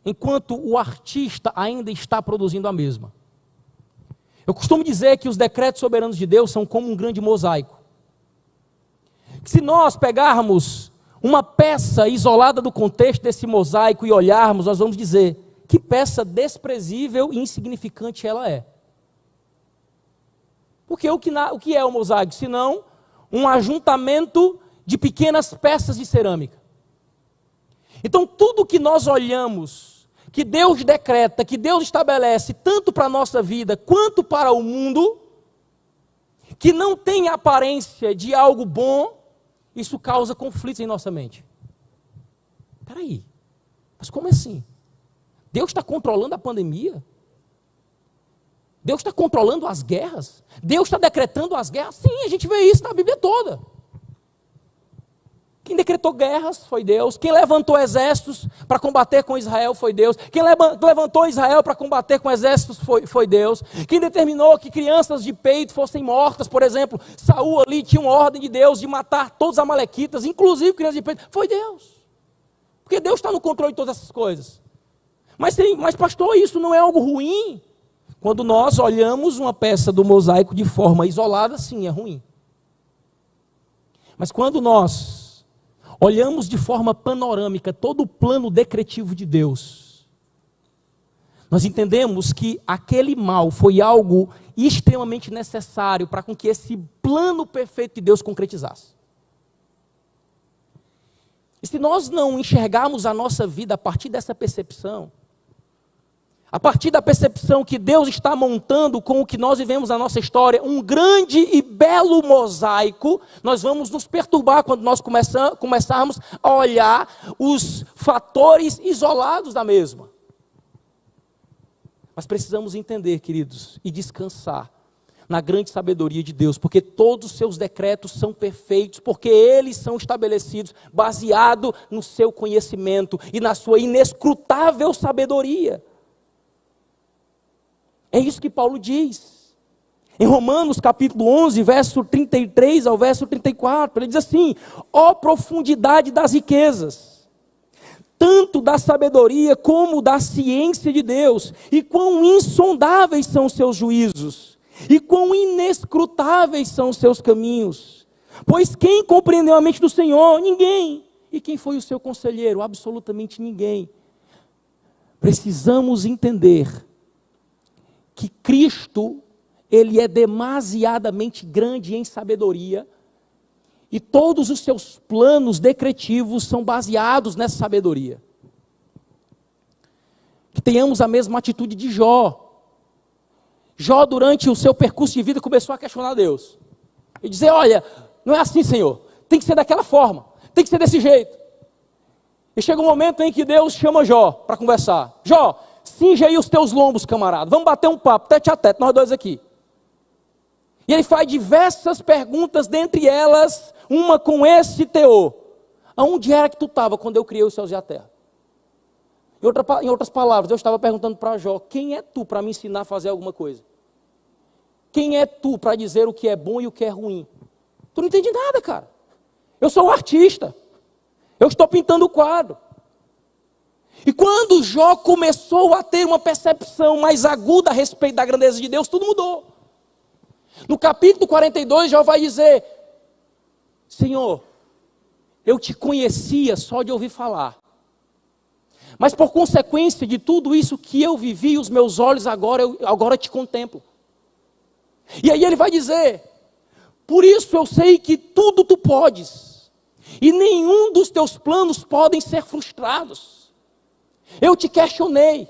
enquanto o artista ainda está produzindo a mesma. Eu costumo dizer que os decretos soberanos de Deus são como um grande mosaico. Que se nós pegarmos uma peça isolada do contexto desse mosaico e olharmos, nós vamos dizer: que peça desprezível e insignificante ela é. Porque o que é o mosaico? Senão um ajuntamento de pequenas peças de cerâmica. Então tudo que nós olhamos, que Deus decreta, que Deus estabelece, tanto para a nossa vida quanto para o mundo, que não tem aparência de algo bom, isso causa conflitos em nossa mente. Espera aí, mas como assim? Deus está controlando a pandemia? Deus está controlando as guerras? Deus está decretando as guerras? Sim, a gente vê isso na Bíblia toda. Quem decretou guerras foi Deus. Quem levantou exércitos para combater com Israel foi Deus. Quem levantou Israel para combater com exércitos foi Deus. Quem determinou que crianças de peito fossem mortas, por exemplo, Saul ali tinha uma ordem de Deus de matar todos os amalequitas, inclusive crianças de peito, foi Deus. Porque Deus está no controle de todas essas coisas. Mas pastor, isso não é algo ruim? Quando nós olhamos uma peça do mosaico de forma isolada, sim, é ruim. Mas quando nós olhamos de forma panorâmica todo o plano decretivo de Deus, nós entendemos que aquele mal foi algo extremamente necessário para com que esse plano perfeito de Deus concretizasse. E se nós não enxergarmos a nossa vida a partir dessa percepção, a partir da percepção que Deus está montando com o que nós vivemos na nossa história, um grande e belo mosaico, nós vamos nos perturbar quando nós começarmos a olhar os fatores isolados da mesma. Mas precisamos entender, queridos, e descansar na grande sabedoria de Deus, porque todos os seus decretos são perfeitos, porque eles são estabelecidos baseado no seu conhecimento e na sua inescrutável sabedoria. É isso que Paulo diz. Em Romanos capítulo 11, verso 33 ao verso 34, ele diz assim: ó profundidade das riquezas, tanto da sabedoria como da ciência de Deus, e quão insondáveis são os seus juízos, e quão inescrutáveis são os seus caminhos. Pois quem compreendeu a mente do Senhor? Ninguém. E quem foi o seu conselheiro? Absolutamente ninguém. Precisamos entender que Cristo, Ele é demasiadamente grande em sabedoria, e todos os seus planos decretivos são baseados nessa sabedoria. Que tenhamos a mesma atitude de Jó. Jó, durante o seu percurso de vida, começou a questionar Deus. E dizer: olha, não é assim, Senhor, tem que ser daquela forma, tem que ser desse jeito. E chega um momento em que Deus chama Jó para conversar. Jó, cinge aí os teus lombos, camarada. Vamos bater um papo, tete a tete, nós dois aqui. E ele faz diversas perguntas, dentre elas, uma com esse teor. Aonde era que tu estava quando eu criei os céus e a terra? Em outras palavras, eu estava perguntando para Jó, quem é tu para me ensinar a fazer alguma coisa? Quem é tu para dizer o que é bom e o que é ruim? Tu não entende nada, cara. Eu sou um artista. Eu estou pintando o quadro. E quando Jó começou a ter uma percepção mais aguda a respeito da grandeza de Deus, tudo mudou. No capítulo 42, Jó vai dizer: Senhor, eu te conhecia só de ouvir falar. Mas por consequência de tudo isso que eu vivi, os meus olhos agora te contemplam. E aí ele vai dizer: por isso eu sei que tudo tu podes, e nenhum dos teus planos podem ser frustrados. Eu te questionei,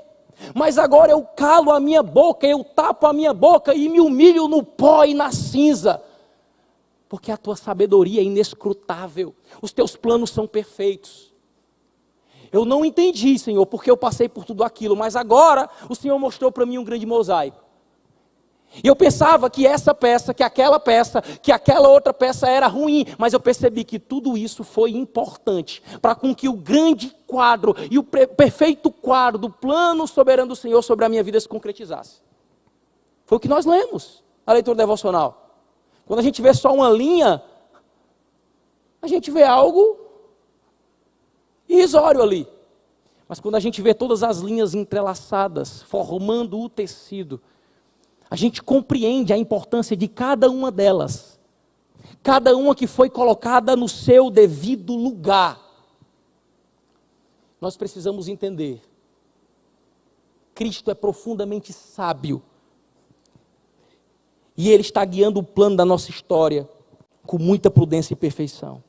mas agora eu calo a minha boca, eu tapo a minha boca e me humilho no pó e na cinza. Porque a tua sabedoria é inescrutável, os teus planos são perfeitos. Eu não entendi, Senhor, porque eu passei por tudo aquilo, mas agora o Senhor mostrou para mim um grande mosaico. E eu pensava que essa peça, que aquela outra peça era ruim, mas eu percebi que tudo isso foi importante para com que o grande quadro e o perfeito quadro do plano soberano do Senhor sobre a minha vida se concretizasse. Foi o que nós lemos na leitura devocional. Quando a gente vê só uma linha, a gente vê algo irrisório ali. Mas quando a gente vê todas as linhas entrelaçadas, formando o tecido, a gente compreende a importância de cada uma delas. Cada uma que foi colocada no seu devido lugar. Nós precisamos entender. Cristo é profundamente sábio. E Ele está guiando o plano da nossa história com muita prudência e perfeição.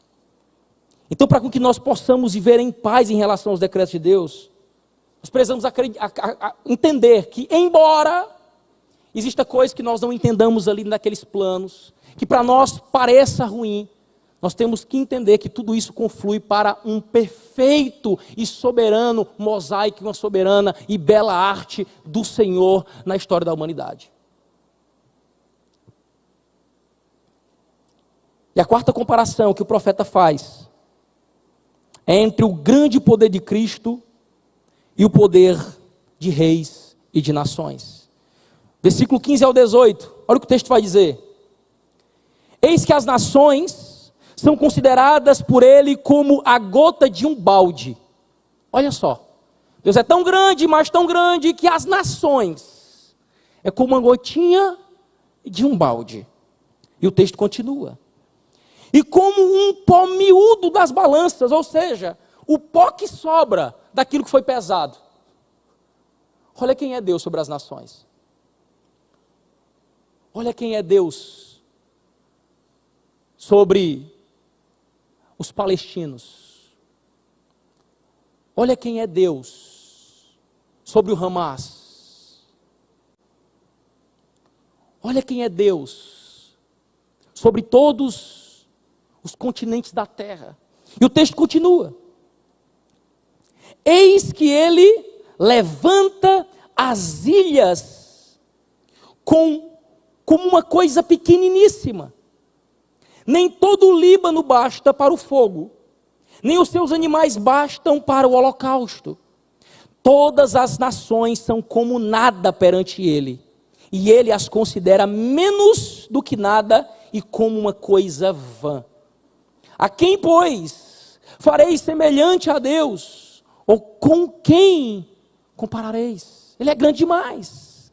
Então, para que nós possamos viver em paz em relação aos decretos de Deus, nós precisamos entender que, embora exista coisa que nós não entendamos ali naqueles planos, que para nós pareça ruim, nós temos que entender que tudo isso conflui para um perfeito e soberano mosaico, uma soberana e bela arte do Senhor na história da humanidade. E a quarta comparação que o profeta faz é entre o grande poder de Cristo e o poder de reis e de nações. Versículo 15 ao 18, olha o que o texto vai dizer. Eis que as nações são consideradas por ele como a gota de um balde. Olha só, Deus é tão grande, mas tão grande, que as nações é como uma gotinha de um balde. E o texto continua. E como um pó miúdo das balanças, ou seja, o pó que sobra daquilo que foi pesado. Olha quem é Deus sobre as nações. Olha quem é Deus sobre os palestinos. Olha quem é Deus sobre o Hamas. Olha quem é Deus sobre todos os continentes da terra. E o texto continua. Eis que ele levanta as ilhas como uma coisa pequeniníssima. Nem todo o Líbano basta para o fogo, nem os seus animais bastam para o holocausto. Todas as nações são como nada perante ele, e ele as considera menos do que nada e como uma coisa vã. A quem, pois, fareis semelhante a Deus? Ou com quem comparareis? Ele é grande demais.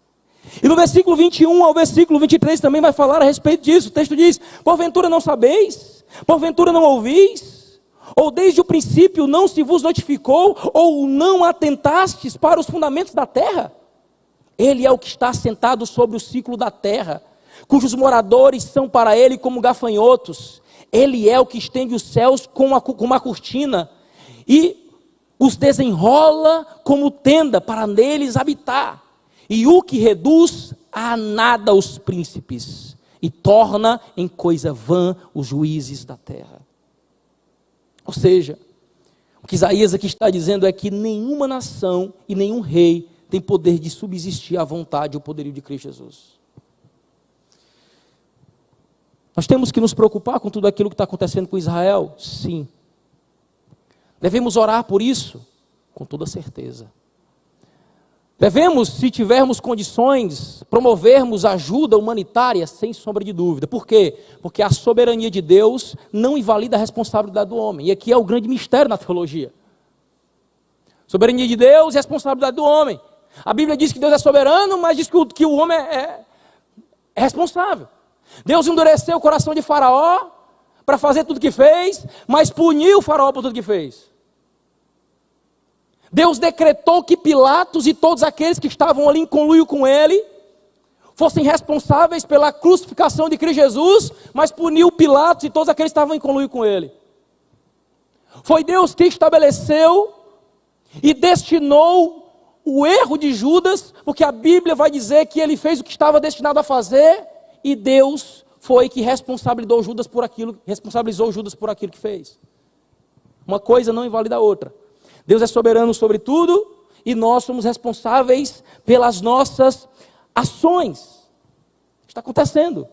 E no versículo 21 ao versículo 23 também vai falar a respeito disso. O texto diz: porventura não sabeis? Porventura não ouvis? Ou desde o princípio não se vos notificou? Ou não atentastes para os fundamentos da terra? Ele é o que está sentado sobre o ciclo da terra, cujos moradores são para ele como gafanhotos. Ele é o que estende os céus com uma cortina e os desenrola como tenda para neles habitar. E o que reduz a nada os príncipes e torna em coisa vã os juízes da terra. Ou seja, o que Isaías aqui está dizendo é que nenhuma nação e nenhum rei tem poder de subsistir à vontade e ao poderio de Cristo Jesus. Nós temos que nos preocupar com tudo aquilo que está acontecendo com Israel? Sim. Devemos orar por isso? Com toda certeza. Devemos, se tivermos condições, promovermos ajuda humanitária, sem sombra de dúvida. Por quê? Porque a soberania de Deus não invalida a responsabilidade do homem. E aqui é o grande mistério na teologia. Soberania de Deus e responsabilidade do homem. A Bíblia diz que Deus é soberano, mas diz que o homem é responsável. Deus endureceu o coração de Faraó para fazer tudo o que fez, mas puniu o Faraó por tudo que fez. Deus decretou que Pilatos e todos aqueles que estavam ali em conluio com ele fossem responsáveis pela crucificação de Cristo Jesus, mas puniu Pilatos e todos aqueles que estavam em conluio com ele. Foi Deus que estabeleceu e destinou o erro de Judas, porque a Bíblia vai dizer que ele fez o que estava destinado a fazer, e Deus foi que responsabilizou Judas por aquilo que fez. Uma coisa não invalida a outra. Deus é soberano sobre tudo e nós somos responsáveis pelas nossas ações. Está acontecendo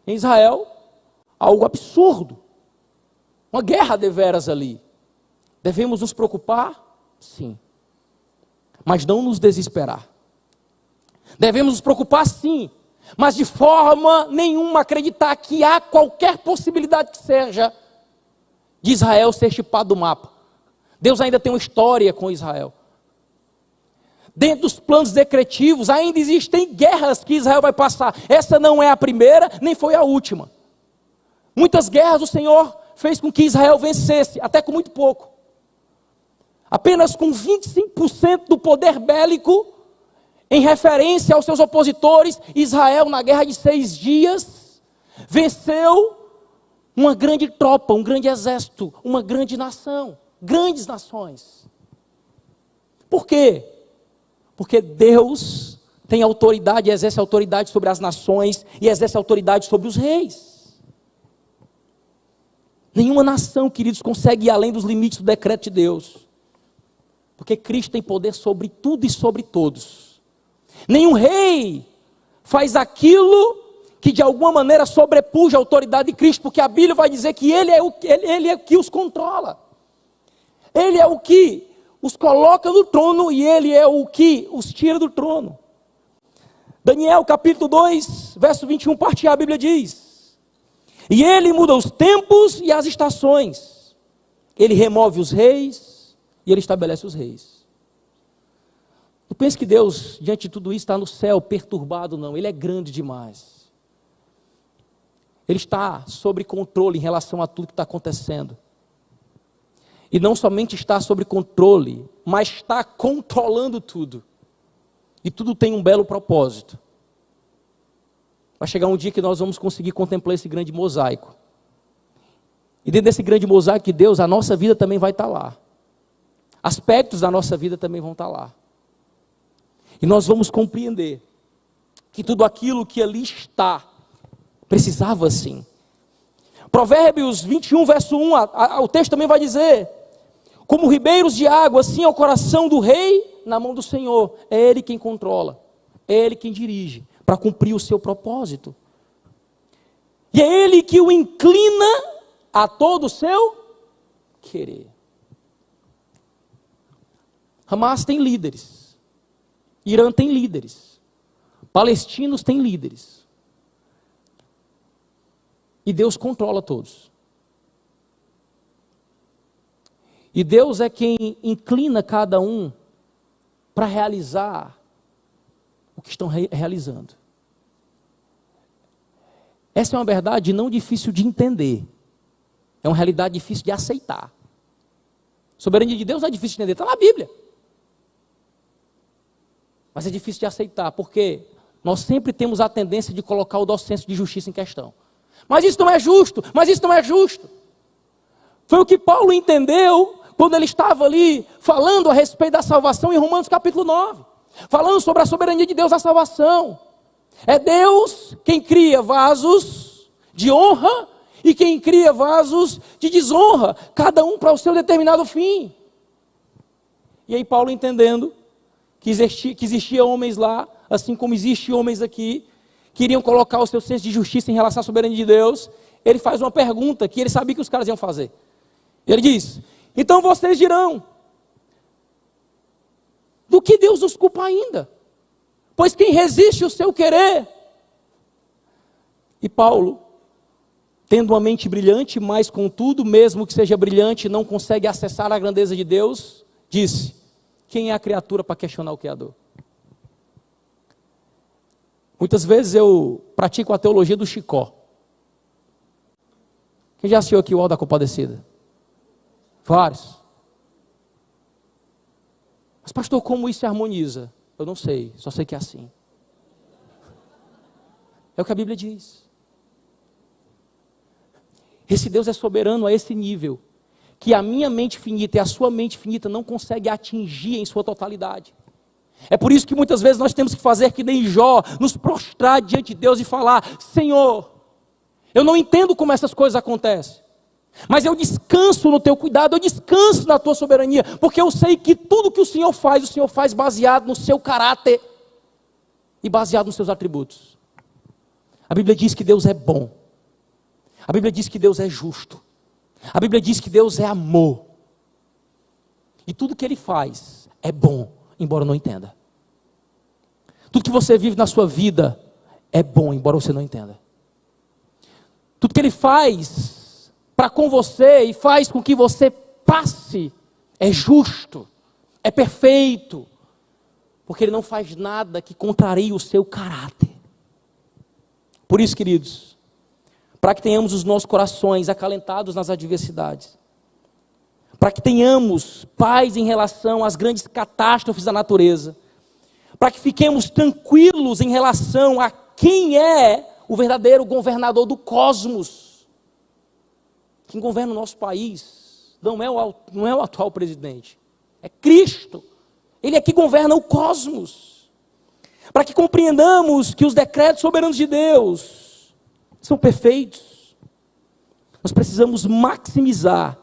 em Israel algo absurdo, uma guerra deveras ali. Devemos nos preocupar? Sim, mas não nos desesperar. Devemos nos preocupar sim, mas de forma nenhuma acreditar que há qualquer possibilidade que seja de Israel ser chipado do mapa. Deus ainda tem uma história com Israel. Dentro dos planos decretivos, ainda existem guerras que Israel vai passar. Essa não é a primeira, nem foi a última. Muitas guerras o Senhor fez com que Israel vencesse, até com muito pouco. Apenas com 25% do poder bélico, em referência aos seus opositores, Israel, na guerra de 6 dias, venceu uma grande tropa, um grande exército, uma grande nação. Grandes nações. Por quê? Porque Deus tem autoridade, exerce autoridade sobre as nações e exerce autoridade sobre os reis. Nenhuma nação, queridos, consegue ir além dos limites do decreto de Deus. Porque Cristo tem poder sobre tudo e sobre todos. Nenhum rei faz aquilo que de alguma maneira sobrepuja a autoridade de Cristo, porque a Bíblia vai dizer que Ele é o que os controla. Ele é o que os coloca no trono e Ele é o que os tira do trono. Daniel capítulo 2, verso 21, parte A, a Bíblia diz: e Ele muda os tempos e as estações. Ele remove os reis e Ele estabelece os reis. Não pense que Deus, diante de tudo isso, está no céu perturbado, não. Ele é grande demais. Ele está sob controle em relação a tudo que está acontecendo. E não somente está sob controle, mas está controlando tudo. E tudo tem um belo propósito. Vai chegar um dia que nós vamos conseguir contemplar esse grande mosaico. E dentro desse grande mosaico de Deus, a nossa vida também vai estar lá. Aspectos da nossa vida também vão estar lá. E nós vamos compreender que tudo aquilo que ali está, precisava sim. Provérbios 21, verso 1, o texto também vai dizer: como ribeiros de água, assim é o coração do rei na mão do Senhor. É Ele quem controla, é Ele quem dirige, para cumprir o seu propósito. E é Ele que o inclina a todo o seu querer. Hamas tem líderes, Irã tem líderes, palestinos têm líderes. E Deus controla todos. E Deus é quem inclina cada um para realizar o que estão realizando. Essa é uma verdade não difícil de entender. É uma realidade difícil de aceitar. A soberania de Deus não é difícil de entender, está na Bíblia. Mas é difícil de aceitar, porque nós sempre temos a tendência de colocar o nosso senso de justiça em questão. Mas isso não é justo, mas isso não é justo. Foi o que Paulo entendeu quando ele estava ali falando a respeito da salvação em Romanos capítulo 9. Falando sobre a soberania de Deus na salvação. É Deus quem cria vasos de honra E quem cria vasos de desonra, cada um para o seu determinado fim. E aí Paulo, entendendo que existia homens lá, assim como existem homens aqui, que iriam colocar o seu senso de justiça em relação à soberania de Deus, ele faz uma pergunta que ele sabia que os caras iam fazer. Ele diz: então vocês dirão, do que Deus nos culpa ainda? Pois quem resiste o seu querer? E Paulo, tendo uma mente brilhante, mas contudo, mesmo que seja brilhante, não consegue acessar a grandeza de Deus, disse: quem é a criatura para questionar o Criador? Muitas vezes eu pratico a teologia do Chicó. Quem já assistiu aqui o Auto da Compadecida? Vários. Mas pastor, como isso se harmoniza? Eu não sei, só sei que é assim. É o que a Bíblia diz. Esse Deus é soberano a esse nível, que a minha mente finita e a sua mente finita não consegue atingir em sua totalidade. É por isso que muitas vezes nós temos que fazer que nem Jó, nos prostrar diante de Deus e falar: Senhor, eu não entendo como essas coisas acontecem, mas eu descanso no teu cuidado, eu descanso na tua soberania, porque eu sei que tudo que o Senhor faz baseado no seu caráter e baseado nos seus atributos. A Bíblia diz que Deus é bom, a Bíblia diz que Deus é justo, a Bíblia diz que Deus é amor, e tudo que Ele faz é bom, embora eu não entenda. Tudo que você vive na sua vida é bom, embora você não entenda. Tudo que Ele faz para com você e faz com que você passe é justo, é perfeito, porque Ele não faz nada que contrarie o seu caráter. Por isso, queridos, para que tenhamos os nossos corações acalentados nas adversidades, para que tenhamos paz em relação às grandes catástrofes da natureza, para que fiquemos tranquilos em relação a quem é o verdadeiro governador do cosmos. Quem governa o nosso país não é o atual presidente, é Cristo. Ele é que governa o cosmos. Para que compreendamos que os decretos soberanos de Deus são perfeitos, nós precisamos maximizar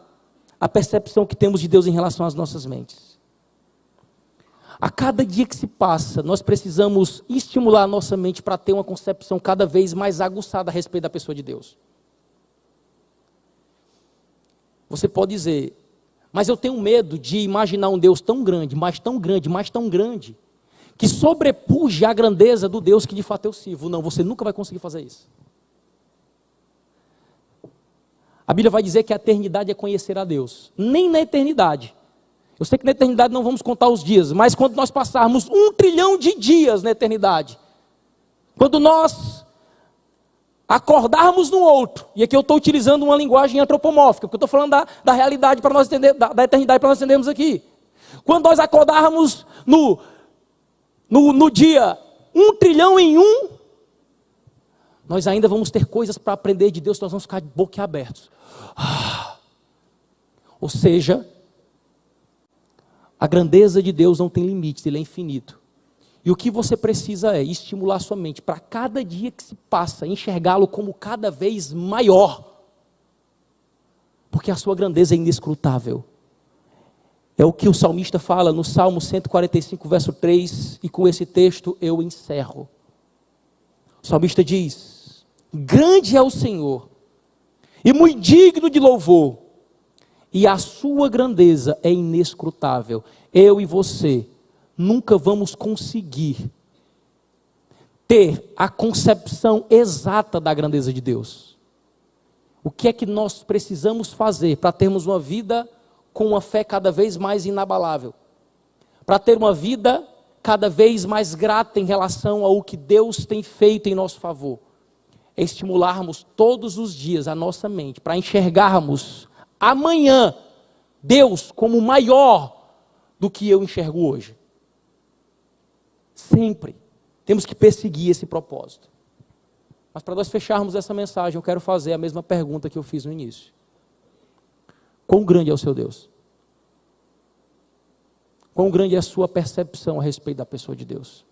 a percepção que temos de Deus em relação às nossas mentes. A cada dia que se passa, nós precisamos estimular a nossa mente para ter uma concepção cada vez mais aguçada a respeito da pessoa de Deus. Você pode dizer: mas eu tenho medo de imaginar um Deus tão grande, mas tão grande, mas tão grande, que sobrepuje a grandeza do Deus que de fato eu sirvo. Não, você nunca vai conseguir fazer isso. A Bíblia vai dizer que a eternidade é conhecer a Deus. Nem na eternidade. Eu sei que na eternidade não vamos contar os dias, mas quando nós passarmos 1 trilhão de dias na eternidade, quando nós acordarmos no outro, e aqui eu estou utilizando uma linguagem antropomórfica, porque eu estou falando da realidade para nós entender, da eternidade para nós entendermos aqui. Quando nós acordarmos no dia 1 trilhão em 1, nós ainda vamos ter coisas para aprender de Deus, nós vamos ficar de boca abertos. Ou seja, a grandeza de Deus não tem limites, Ele é infinito. E o que você precisa é estimular sua mente para cada dia que se passa, enxergá-lo como cada vez maior. Porque a sua grandeza é inescrutável. É o que o salmista fala no Salmo 145, verso 3, e com esse texto eu encerro. O salmista diz: grande é o Senhor, e muito digno de louvor, e a sua grandeza é inescrutável. Eu e você nunca vamos conseguir ter a concepção exata da grandeza de Deus. O que é que nós precisamos fazer para termos uma vida com uma fé cada vez mais inabalável? Para ter uma vida cada vez mais grata em relação ao que Deus tem feito em nosso favor? É estimularmos todos os dias a nossa mente para enxergarmos amanhã Deus como maior do que eu enxergo hoje. Sempre temos que perseguir esse propósito. Mas para nós fecharmos essa mensagem, eu quero fazer a mesma pergunta que eu fiz no início: quão grande é o seu Deus? Quão grande é a sua percepção a respeito da pessoa de Deus?